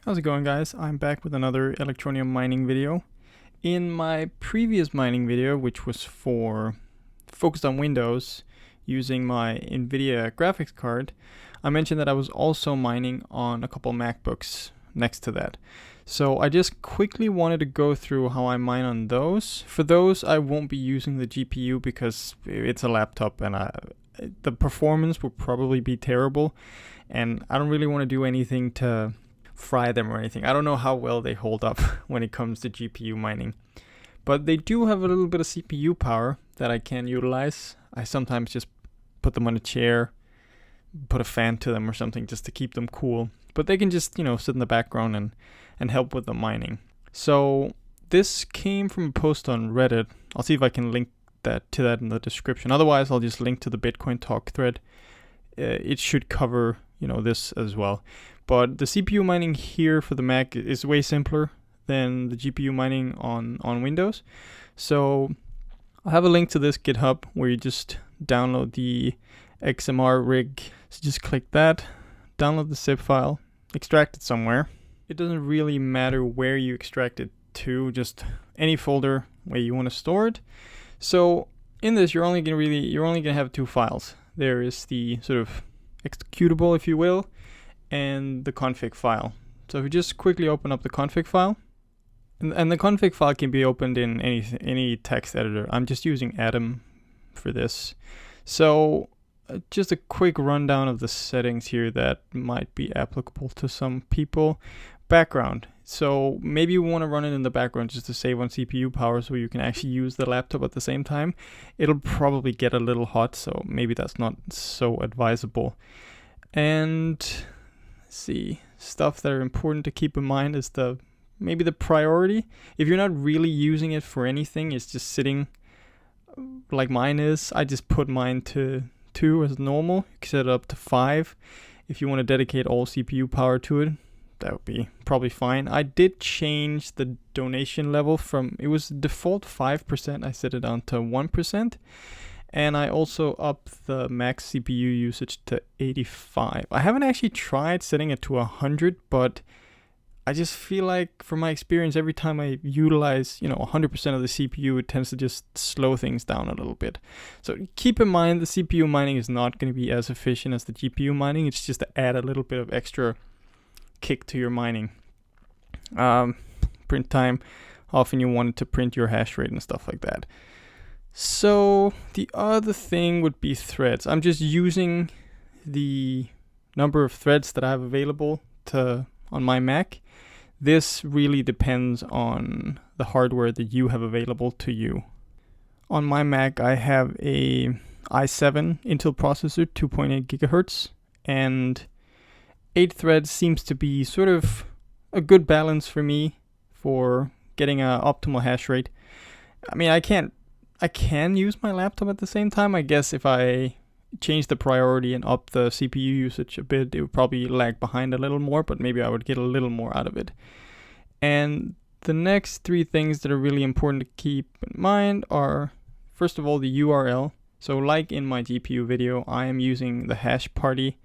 How's it going, guys? I'm back with another Electroneum mining video. In my previous mining video, which was focused on Windows using my NVIDIA graphics card, I mentioned that I was also mining on a couple MacBooks next to that. So I just quickly wanted to go through how I mine on those. For those, I won't be using the GPU because it's a laptop and the performance will probably be terrible, and I don't really want to do anything to fry them or anything. I don't know how well they hold up when it comes to GPU mining, but they do have a little bit of CPU power that I can utilize. I sometimes just put them on a chair, put a fan to them or something just to keep them cool, but they can just, sit in the background and help with the mining. So this came from a post on Reddit. I'll see if I can link that in the description. Otherwise, I'll just link to the Bitcointalk thread. It should cover this as well. But the CPU mining here for the Mac is way simpler than the GPU mining on Windows. So I'll have a link to this GitHub where you just download the XMR rig. So just click that, download the zip file, extract it somewhere. It doesn't really matter where you extract it to, just any folder where you want to store it. So in this, you're only gonna have two files. There is the sort of executable, if you will, and the config file. So if you just quickly open up the config file, and the config file can be opened in any text editor. I'm just using Atom for this. So just a quick rundown of the settings here that might be applicable to some people. Background. So maybe you want to run it in the background just to save on CPU power so you can actually use the laptop at the same time. It'll probably get a little hot, so maybe that's not so advisable. And see, stuff that are important to keep in mind is maybe the priority. If you're not really using it for anything, it's just sitting like mine is. I just put mine to 2 as normal. You can set it up to 5 if you want to dedicate all CPU power to it. That would be probably fine. I did change the donation level from, it was default 5%, I set it down to 1%. And I also upped the max CPU usage to 85. I haven't actually tried setting it to 100, but I just feel like, from my experience, every time I utilize, 100% of the CPU, it tends to just slow things down a little bit. So keep in mind, the CPU mining is not going to be as efficient as the GPU mining. It's just to add a little bit of extra kick to your mining. Print time, often you want it to print your hash rate and stuff like that. So the other thing would be threads. I'm just using the number of threads that I have available on my Mac. This really depends on the hardware that you have available to you. On my Mac, I have a i7 Intel processor, 2.8 gigahertz, and 8 threads seems to be sort of a good balance for me for getting an optimal hash rate. I mean, I can use my laptop at the same time. I guess if I change the priority and up the CPU usage a bit, it would probably lag behind a little more, but maybe I would get a little more out of it. And the next 3 things that are really important to keep in mind are, first of all, the URL. So like in my GPU video, I am using the hash party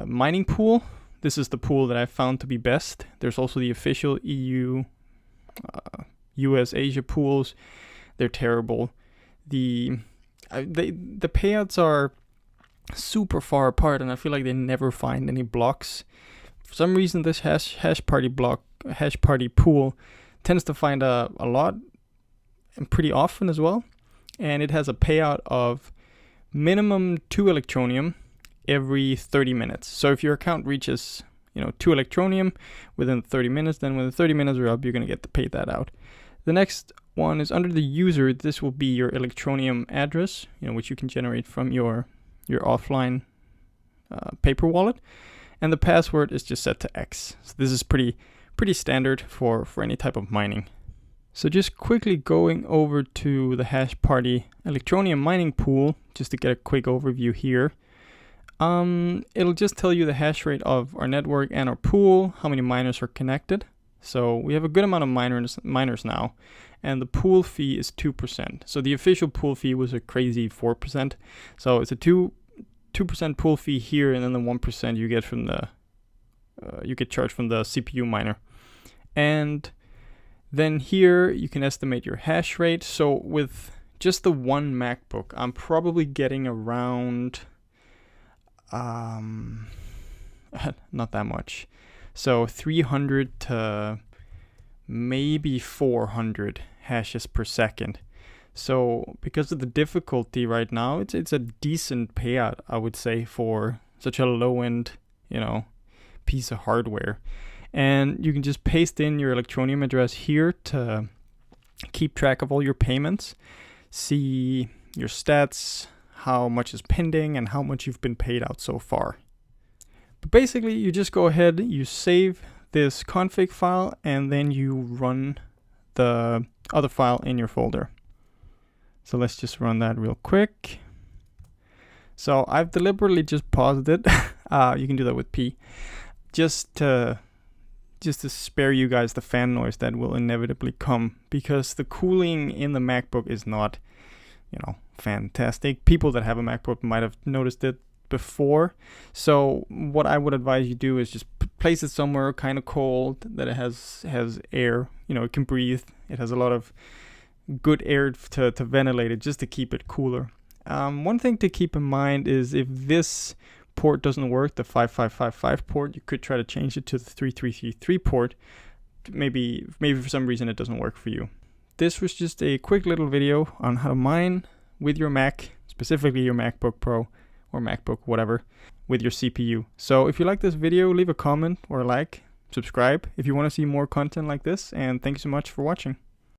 mining pool. This is the pool that I found to be best. There's also the official EU, US, Asia pools. They're terrible. The payouts are super far apart, and I feel like they never find any blocks. For some reason, this hash party pool tends to find a lot and pretty often as well. And it has a payout of minimum 2 Electroneum every 30 minutes. So if your account reaches 2 Electroneum within 30 minutes, then when the 30 minutes are up, you're going to get to pay that out. The next one is under the user. This will be your Electroneum address, which you can generate from your offline paper wallet, and the password is just set to X. So this is pretty standard for any type of mining. So just quickly going over to the hash party Electroneum mining pool, just to get a quick overview here. It'll just tell you the hash rate of our network and our pool, how many miners are connected. So we have a good amount of miners now, and the pool fee is 2%. So the official pool fee was a crazy 4%. So it's a 2% pool fee here, and then the 1% you get from the you get charged from the CPU miner. And then here you can estimate your hash rate. So with just the one MacBook, I'm probably getting around not that much. So 300 to maybe 400 hashes per second. So because of the difficulty right now, it's a decent payout, I would say, for such a low-end, piece of hardware. And you can just paste in your Electroneum address here to keep track of all your payments, see your stats, how much is pending, and how much you've been paid out so far. But basically, you just go ahead, you save this config file, and then you run the other file in your folder. So let's just run that real quick. So I've deliberately just paused it. You can do that with P, just to spare you guys the fan noise that will inevitably come, because the cooling in the MacBook is not, fantastic. People that have a MacBook might have noticed it before. So what I would advise you do is just place it somewhere kind of cold, that it has air, it can breathe. It has a lot of good air to ventilate it, just to keep it cooler. One thing to keep in mind is if this port doesn't work, the 5555 port, you could try to change it to the 3333 port. Maybe for some reason it doesn't work for you. This was just a quick little video on how to mine with your Mac, specifically your MacBook Pro or MacBook, whatever, with your CPU. So if you like this video, leave a comment or a like, subscribe if you want to see more content like this, and thank you so much for watching.